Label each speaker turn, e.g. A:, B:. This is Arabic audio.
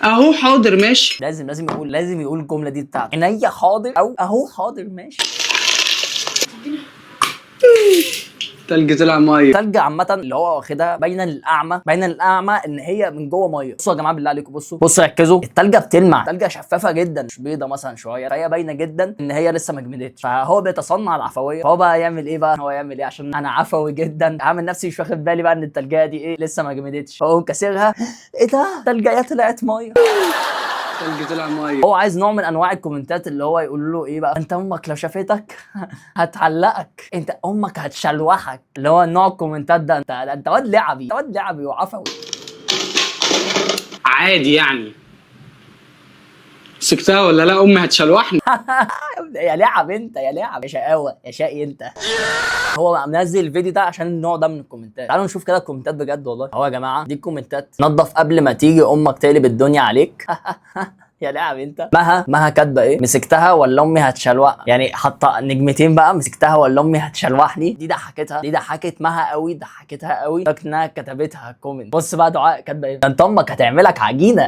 A: اهو حاضر ماشي.
B: لازم يقول الجمله دي بتاعته، عينيا حاضر او اهو حاضر ماشي.
A: تلج طلع ميه.
B: تلج عامه اللي هو واخدها باينه للاعمى ان هي من جوه ميه. بصوا يا جماعه بالله عليكم، بصوا ركزوا، التلجه بتلمع، التلجه شفافه جدا مش بيضه مثلا شويه، فهي باينه جدا ان هي لسه ما جمدتش. فهو بيتصنع العفويه، فهو بقى يعمل ايه بقى؟ هو يعمل ايه عشان انا عفوي جدا، عامل نفسي مش واخد بالي بقى ان التلجه دي ايه لسه ما جمدتش، فهو كسرها، ايه ده التلجه طلعت ميه.
A: تلج طلع ميه.
B: هو عايز نوع من انواع الكومنتات اللي هو يقول له ايه بقى، انت امك لو شافتك هتعلقك، انت امك هتشلوحك، اللي هو نوع الكومنتات ده. انت واد لعبي، انت واد لعبي وعفوي.
A: عادي يعني. مسكتها ولا لا؟ امي هتشلوحني.
B: يا لعب انت، يا لعب يا شقاوه يا شقي انت. هو بقى منزل الفيديو ده عشان النوع ده من الكومنتات. تعالوا نشوف كده الكومنتات بجد والله. اهو يا جماعه دي الكومنتات، نظف قبل ما تيجي امك تقلب الدنيا عليك. يا لعب انت. مها كاتبه ايه، مسكتها ولا امي هتشلوح، يعني حاطه نجمتين بقى، مسكتها ولا امي هتشلوحني. دي ضحكت مها قوي، ضحكتها قوي، انها كتبتها كومنت. بص بقى دعاء كاتبه ايه، ده انت امك هتعملك عجينه.